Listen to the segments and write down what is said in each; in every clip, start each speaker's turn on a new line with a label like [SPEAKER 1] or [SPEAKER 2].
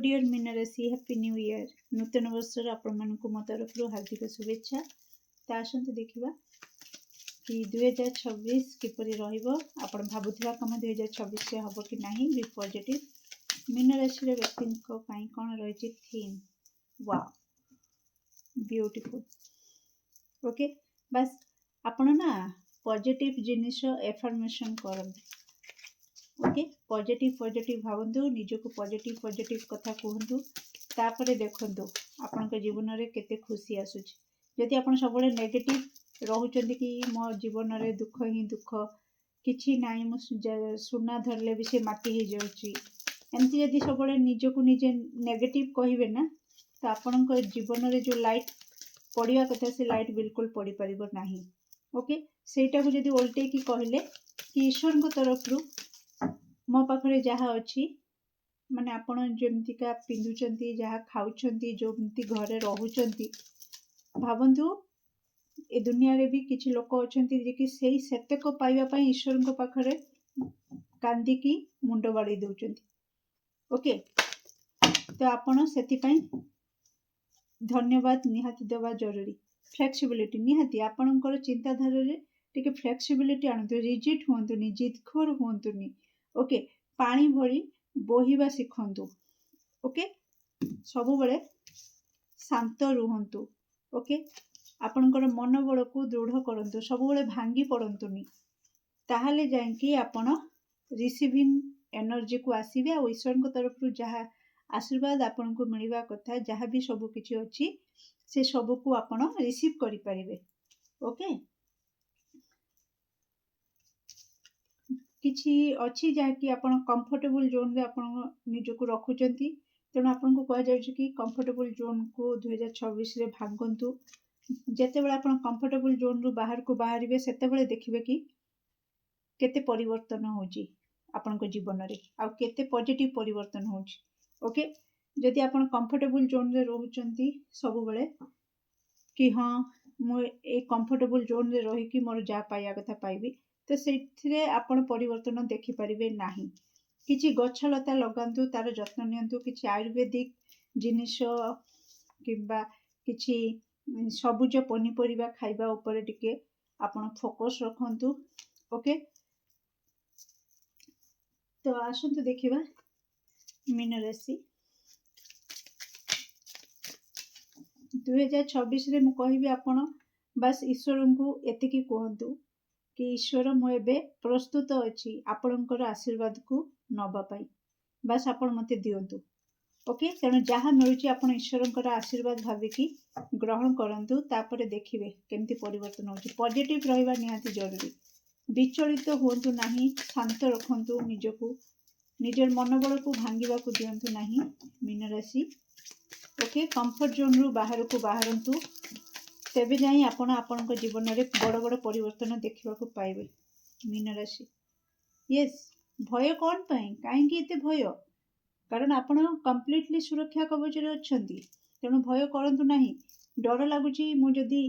[SPEAKER 1] Dear mean राशि happy new year नूतन वर्षर आपण मानक मो तरफ हार्दिक शुभेच्छा। तो आसतु देखा कि 2026 किपरि रहिबो आपण भाबुथिबा काम 2026 से हबो कि नाही बी पॉजिटिव। मीन राशि व्यक्ति कौन रही थीम वाओ ब्यूटीफुल ओके बस आपण ना पॉजिटिव जिनिस एफर्मेशन करंतु ओके पॉजिटिव पॉजिटिव भावतु निजको पॉजिटिव पॉजिटिव कथा कहतु तापरे देखंतु आपण जीवन में केते खुशी आसुची। जदि आपण सब नेगेटिव रहउचंदी कि मो जीवन में दुख ही दुख किछि नाई मु सुना धरले भी से माटी ही जाउची एमती जदि सब निजको निजे नेगेटिव कहिबे ना तो आपण जीवन में जो लाइट पड़िया कथा से लाइट बिल्कुल पड़ी परिबो नाही। ओके सेटा को जदि उल्टे की कहले कि ईश्वर को तरफ रु मो पाखरे जहाँ अच्छी माने आपण जमतिका पिंधुचंती जहाँ खाउचंती जोमती घरे रहउचंती भावंतु ए दुनिया रे भी किछि लोक अछंती जे कि सेही सेतक पाइबा पई ईश्वर को पाखरे कांदी की मुंड बाड़ी दउचंती। ओके तो आपण सेति पई धन्यवाद निहाती देवा जरूरी। फ्लेक्सिबिलिटी निहाती आपणकर चिंताधारा रे टिके फ्लेक्सिबिलिटी आनतु रिजिड होंतुनी जिदखोर होंतुनी। ओके पानी भरी बोहिबा शिखंतु। ओके सबु बेले शांत रुहंतु। ओके आपणकर मनोबल को दृढ़ करंतु सबु बेले भांगी पड़ंतुनी ताहाले जांकी आपण रिसीविंग एनर्जी को आसीबे आ ईश्वर को तरफ रु जहा आशीर्वाद आपन को मिलवा कथा जहाँ भी सब किछि अछि से सब को आपण रिसीव करि परिबे। ओके किछि अछि जहाँकि आपण कंफर्टेबल जोन रे आपण निजको रखुचंती तेणु आपन को कह जाउछि कि कंफर्टेबल जोन को 2026 रे भागंतु। जेते बेला आपण कंफर्टेबल जोन रु बाहर को बाहरिबे सेते बेले देखिबे कि केते परिवर्तन होउची आपण को जीवन रे आ केते पॉजिटिव परिवर्तन होउची। ओके जदि आपण कंफर्टेबल जोन रे रहउचंती सब बेले कि हाँ मु ए कंफर्टेबल जोन रे रही कि मोर जा पाया कथा पाइबी तो से आपण परिवर्तन देखि परिबे नाही। किछि गछ लता लगांतु तार जत्न नियंतु किछि आयुर्वेदिक जिनिस किंबा किछि सबुज पनीपरिबा खाइबा ऊपर टिके आपण फोकस रखंतु। ओके तो आसंतु देखिबा मीन राशि 2026 रे मु कहिबी आपण बस ईश्वर को एतिकी कहंतु कि ईश्वर मु एबे प्रस्तुत अछि आपणकर आशीर्वाद को नबा पाई बस आपण मते दियंतु। ओके तेणु जहाँ मिलुची आपण ईश्वरंकर आशीर्वाद भाविकी ग्रहण करंतु तापरे देखिबे केमती परिवर्तन होची। पॉजिटिव रहिबा निहाती जरूरी। विचलित होंतु नाही शांत रखंतु निजको निजर मनोबल को भांगिबा को दियंतु नाही मीन राशि। ओके कंफर्ट जोन रु बाहर को बाहरंतु तेबे जाई आपण आपनक जीवन में बड़ बड़ परिवर्तन देखा पाइबे मीन राशि। यस भय कौन पाई कहीं एते भय कारण आपण कंप्लीटली सुरक्षा कवच रे अछंती तेणु भय करंतु नाही। डर लागुची मु जदी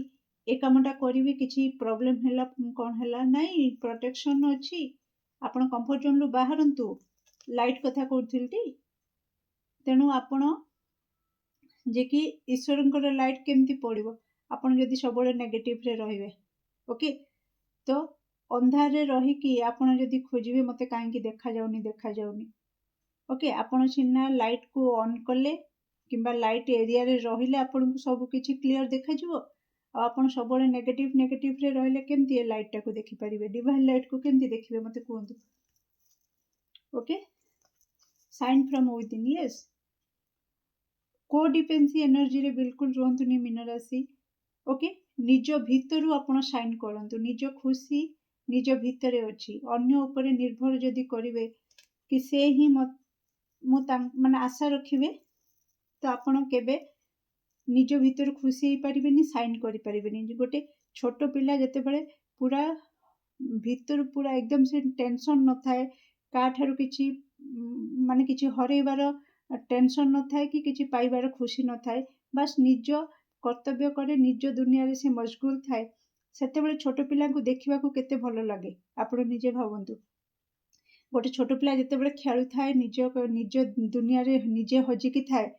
[SPEAKER 1] ए कामटा करिवि किछि प्रॉब्लम हैला कोन हैला नाही प्रोटेक्शन अछि आपण कंफर्ट जोन रु बाहरंतु लाइट कथा कहउथिलटी तेणु आपण जे कि ईश्वरंकर लाइट केमती पड़िबो आपण जदि सब नेगेटिव रे रहिबे। ओके तो अंधार रे रही कि आपण जदि खोजिबे मते काहे देखा जाउनी ओके आपण सिना लाइट को ऑन कले किंबा लाइट एरिया रे रहिले आपण को सब किछि क्लियर देखा जिवो आपण सब नेगेटिव रे रहिले केमती लाइट टा को देखि परिबे डिवाइन लाइट को केमती देखिबे मते कहंतु। Okay sign from within yes codependency energy रे बिल्कुल रहंतुनी मीन राशि। ओके निज भितरु आपण साइन करंतु निज खुशी निज भितरे अछि अन्य ऊपर निर्भर जदि करिवे कि से ही माने आशा रखिबे तो आपण केबे निज भितर खुशी ही परिबेनी साइन करि परिबेनी। गोटे छोट पिला जते बेले पूरा भितर पूरा एकदम से टेंशन न थाए का ठारू किछि माने किछि हरेबार टेंशन न थाए कि किछि पाइबार खुशी न थाए बस निज कर्तव्य करे निज दुनिया रे से मशगुल थाए सेते बेले छोट पिला को देखिबा को केते भलो लागे आपण निजे भावंतु। गोटे छोट पिला जितेबाला खेलु थाए निज निज दुनिया रे निजे हजिकी थाए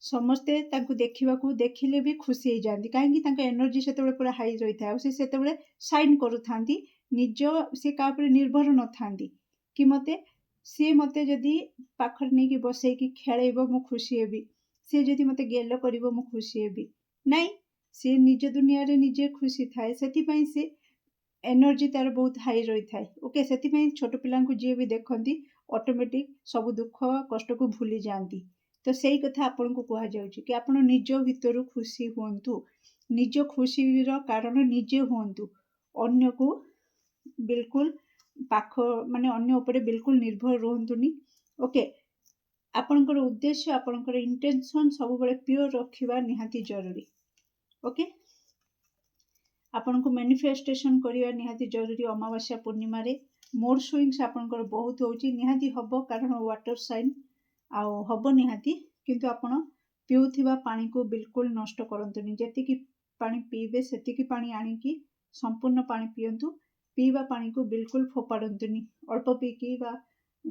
[SPEAKER 1] समस्ते देखा देखिले भी खुशी हो जाती कहीं एनर्जी से पूरा हाई रही था से साइन करूँ निज सी का निर्भर न था कि मते सी मते जदि पाखर नहीं कि बसैकी खेल मु खुशी हेबी सी जदि मते गेल कर खुशी हेबी नाई सी निज दुनिया रे निजे खुशी थाए से एनर्जी तार बहुत हाई रही था ओके से छोट पिला जी भी देखती ऑटोमेटिक सब दुख कष्ट को भूली जाती तो सही कथा आपन को कहा जाउची कि आपण निज भितर खुशी हुंतु निज खुशी रो कारण निजे हुंतु अन्य को बिल्कुल पाख माने अन्य ऊपर बिल्कुल निर्भर रहंतुनी ओके आपनकर उद्देश्य आपनकर इंटेंशन सब बेले प्योर रखिबा निहाती जरूरी ओके आपन को मैनिफेस्टेशन करवा निहाती जरूरी अमावास्या पूर्णिमा रे मूड स्विंग्स आपनकर बहुत होची निहाती हबो कारण वाटर साइन आउ हबो निहाती किंतु आपण पिउथिबा पानी को बिल्कुल नष्ट करंतुनी जेतिकी पानी पीबे सेतिकी पानी आनिकी संपूर्ण पानी पियंतु पीवा पानी को बिल्कुल फोपाड़ंतुनी अल्प पीकी बा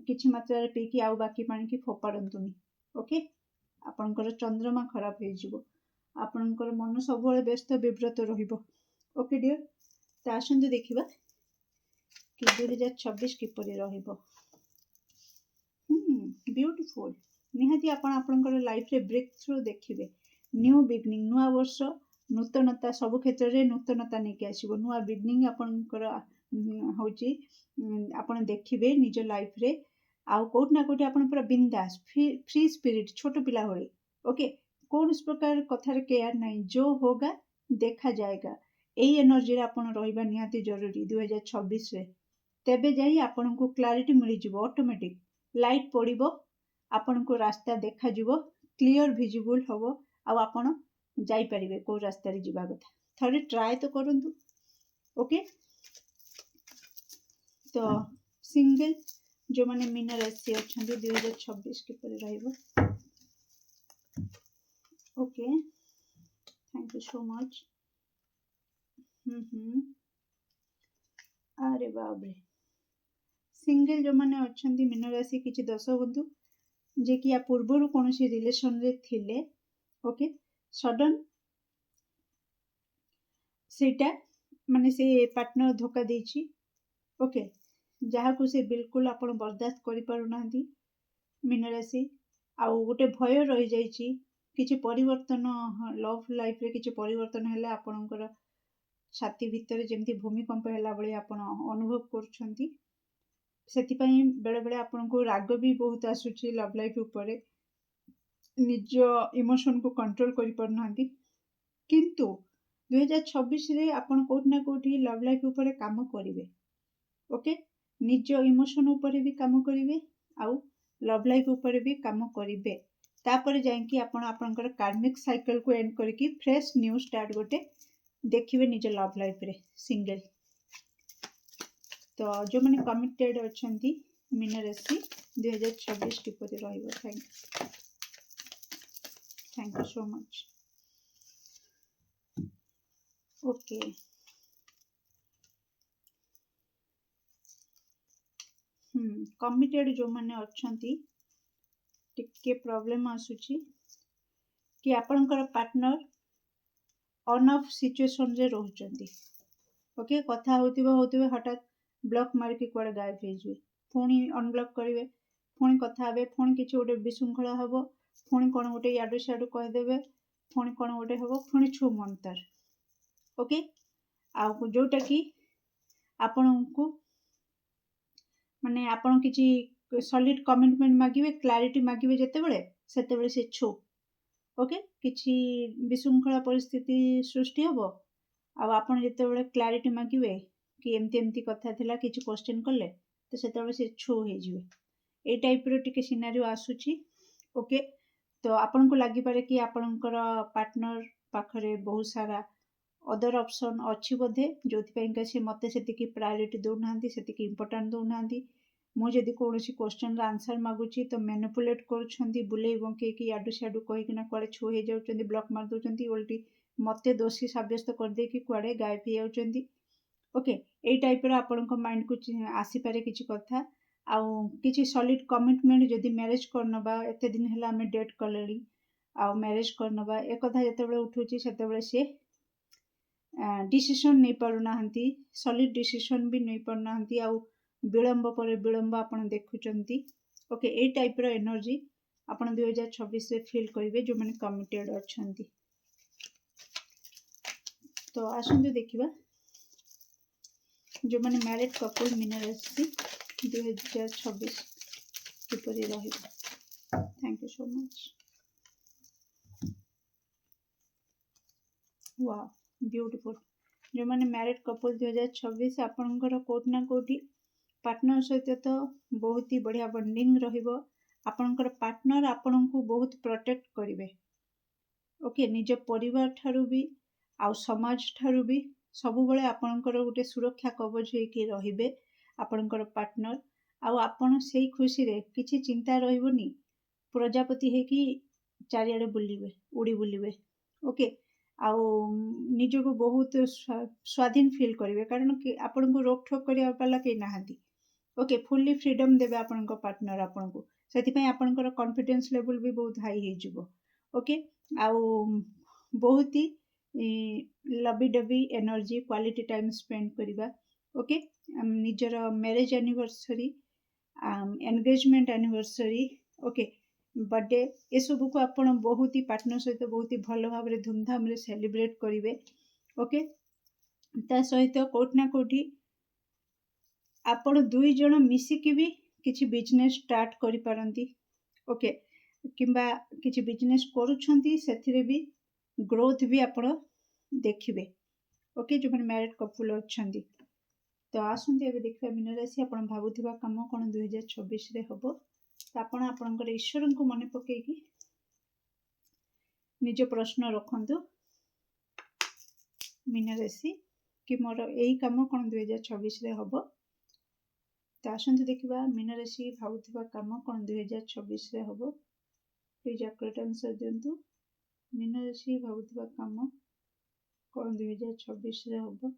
[SPEAKER 1] किछि मात्रा रे पीकी आउ बाकी पानी की फोपाड़ंतुनी ओके आपनकर चंद्रमा खराब हो जिवो आपनकर मन सब व्यस्त विव्रत रहिबो ओके डियर तो आसंतु देखिबा कि 2026 किपरि रहिबो ब्यूटीफुल निहाती आपण आपनकर लाइफ रे ब्रेक थ्रू देखिबे न्यू बिगनिंग नुआ वर्ष नूतनता सब क्षेत्र रे नूतनता नेके आसीबो नुआ बिगनिंग आपनकर होची आपण देखिबे निज लाइफ रे आउ कोट ना कोट आपण पूरा बिंदास फ्री स्पिरिट छोट पिला भली ओके कौन इस प्रकार कथार केयर नहीं जो होगा देखा जाएगा यही एनर्जी रे आपण रहिबा निहाती जरूरी 2026 रे तेबे जाई आपण को क्लैरिटी मिल जिवो ऑटोमेटिक लाइट पड़िबो आपण को रास्ता देखा जिवो क्लियर विजिबल हबो आ आपण जाई परिबे को रास्ता रे जिबा कथा थोड़े ट्राई तो करंतु ओके तो सिंगल जो माने मीन राशि अछंती 2026 किपरि रहइबो okay thank you so much अरे बाप रे सिंगल जो माने अछंती मीन राशि किछि दश बंधु जे कि या पूर्व कौन रिलेशन रे थिले ओके सडन सेटा माने से पार्टनर धोखा देछि ओके जहाँ को से बिल्कुल आपण बर्दाश्त करि पारु नांती मीन राशि आउ गोटे भय रही जाइछि किछि परिवर्तन लव लाइफ रे किछि परिवर्तन हैला आपणकर छाती भितर जेमती भूमिकंप हैला बळे आपण अनुभव करछंती सेतिपाई बेले बेले आपण को राग भी बहुत आसुची लव लाइफ ऊपर निज इमोशन को कंट्रोल करि परनांती किंतु 2026 रे आपण कोट ना कोठी लव लाइफ ऊपर काम करिवे ओके निज इमोशन ऊपर भी काम करिवे आउ लव लाइफ ऊपर भी काम करिवे तापर जाइकी आपण आपनकर कार्मिक साइकिल को एंड करके फ्रेश न्यू स्टार्ट गोटे देखिए निज लव लाइफ रे सिंगल तो जो मैंने कमिटेड अछंती मीन राशि 2026 किपरि रहइबो thank you so much okay committed जो मैंने अछंती टिके प्रॉब्लम आसुची कि आपनकर पार्टनर ऑन ऑफ सिचुएशन रे रहउचंती ओके कथा होतिबे हठात ब्लॉक मार के कुआडे गायब हो जिवे पुणी अनब्लॉक करेंगे पुणी कथा हे पुणी किसी गोटे विशृंखला हम पुणी कौन गोटे याडू सियाडू कहीदेवे पुणी कौन गोटे हम पुणी छु मंतर ओके आउ जोटा कि आपण को माने आपण किसी सॉलिड कमिटमेंट मागिवे क्लैरिटी मागिवे जेतेबेले सेतेबेले से छु ओके किसी विशृंखला परिस्थिति सृष्टि हम आपण जेतेबेले क्लैरिटी मागिवे कि एमती एमती कथा थिला किसी क्वेश्चन कले तो सेतेबेले से छु हो जिवे ए टाइप रो टिके सिनारियो आसुची ओके तो आपण को लागि पारे कि आपणकर पार्टनर पाखरे बहुत सारा अदर ऑप्शन अच्छी बोधे जोथि पई का से मते सेतिकी प्रायोरिटी दउ नांती सेतिकी इंपोर्टेंट दउ नांती मु जदि कोनोसी क्वेश्चन रा आंसर मागुची तो मैनिपुलेट करूछंती बुलेई बंके कि याडू सियाडू कहि किना कुआडे छु हे जाउचंती ब्लॉक मार दउचंती उल्टी मते दोषी साब्यस्त कर दे कि कुआडे गायब हो जाउचंती ओके ए टाइप रो आपणको माइंड को आसी पारे किछि कथा आउ किसी सॉलिड कमिटमेंट जदि मैरिज करनबा एते दिन है आम डेट कले आउ मैरिज करनबा एक कथा जिते उठूची से डिसीजन नहीं पारुना सॉलिड डिसीजन भी नहीं पारुना आउ विलंब पर विलंब आपण देखुचंती ओके ए टाइप रो एनर्जी आपण 2026 रे फील करिवे जो माने कमिटेड अछंती। तो आसंतु देखिबा जो माने मैरिड कपल मीन राशि 2026 किपरि रहिबा। Thank you so much. Wow beautiful. जो माने मैरिड कपल 2026 आपणकर कोट ना कोठी पार्टनर सहित तो बहुत ही बढ़िया बॉन्डिंग रहिबो। आपणकर पार्टनर आपणको बहुत प्रोटेक्ट करिवे ओके निज परिवार ठारू भी आउ समाज ठारू भी सबु बळे आपणकर गोटे सुरक्षा कवच होइके रहिबे आपणकर पार्टनर आउ आपण सेही खुशी रे किछि चिंता रहिबोनी प्रजापति है कि चारियाडे बुलिबे उड़ी बुलिबे ओके आउ निजको बहुत स्वाधीन फील करिवे कारण कि आपण को रोक ठोक करिया पाला के नाहंती ओके फुल्ली फ्रीडम देबे आपणको पार्टनर आपणको सेति पय आपणकर कॉन्फिडेंस लेवल भी बहुत हाई हे जिवो ओके आउ बहुत ही lovey dovey energy quality time spend करिबा ओके निजर marriage anniversary engagement anniversary okay birthday ये सब को आपण बहुत ही पार्टनर सहित बहुत ही भल भाव में धूमधाम रे सेलिब्रेट करिवे ओके ता सहित कोट ना कोठी आपण दुई जण मिसिकी भी किछि बिजनेस स्टार्ट करि पारंती ओके किंबा किछि बिजनेस करूछंती सेथिरे भी ग्रोथ भी आपण देखिबे ओके जो माने मैरिड कपल अछंती। तो आसंती एबे देखबा मीन राशि आपण भाबुथिबा काम कोन 2026 रे हबो तो आपण आपणकर ईश्वर को मन पकेकी निज प्रश्न रखंतु मीन राशि कि मोर एई काम कोन 2026 रे हबो। तो आसंती देखिबा मीन राशि भाबुथिबा काम कोन 2026 रे हबो। प्लीज एक्यूरेट आंसर दियंतु मीन राशि भाबुथिबा काम कोन 2026 रे हबो।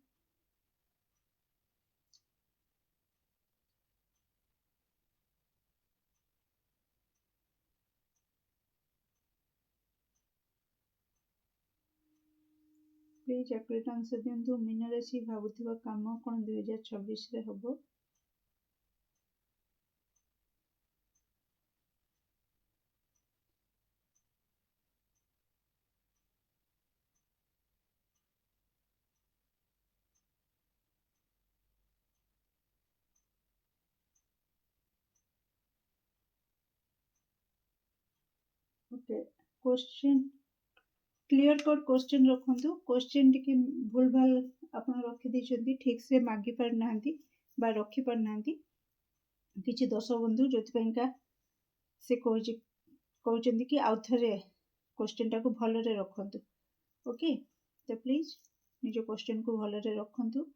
[SPEAKER 1] प्लीज एक्यूरेट आंसर दियंतु मीन राशि भाबुथिबा काम कोन 2026 रे हबो। Okay question clear cut question रखंतु क्वेश्चन टिके भूल भाल आपण रखि दैछंती ठीक से मागी पार नांती बा रखि पार नांती किछि दश बंधु जोति पयका से कहउचंती कि आउ थरे क्वेश्चन टाको भल रे रखंतु ओके। तो प्लीज निज क्वेश्चन को भल रे रखंतु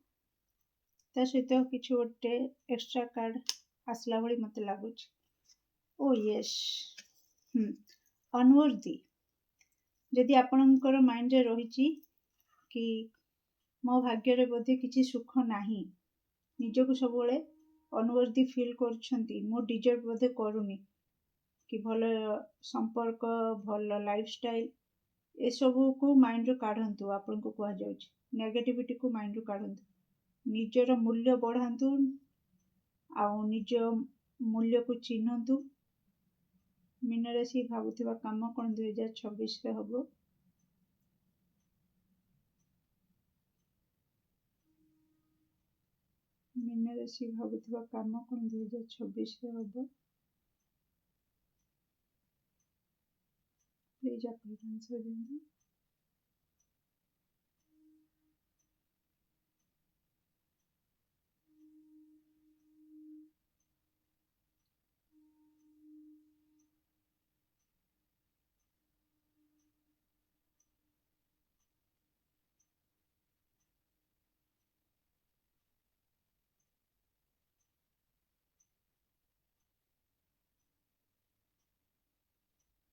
[SPEAKER 1] ता सहित किछि गोटे एक्स्ट्रा कार्ड आसला भली मते लागुच ओ यस अनवर्दी जदि आपणकर माइंड रे रहिछि कि मो भाग्य रे बोधे किछि सुख नाही निजको सब बेले अनवर्दी फील करछंती मो डिजर्व बोधे करूनी कि भल संपर्क भल लाइफस्टाइल ए सब को माइंड रो काढंतु आपन को कहा जाउछ नेगेटिविटी को माइंड रो काढंतु निजर मूल्य बढ़ांतु आउ निज मूल्य को चिन्हंतु। मीन राशि भाबुथिबा काम कोन 2026 रे हबो। मीन राशि भाबुथिबा काम कोन 2026 रे हबो। प्लीज आप आंसर दियंतु।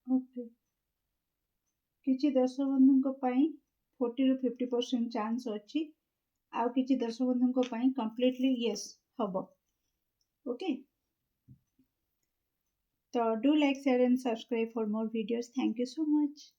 [SPEAKER 1] ओके किछि दर्शक बंधुଙ୍କ ପାଇଁ 40 ରୁ 50% चांस अछि आउ किछि दर्शक बंधुଙ୍କ ପାଇଁ कंप्लीटली यस हबो okay. So do like, share and subscribe for more videos. Thank you so much.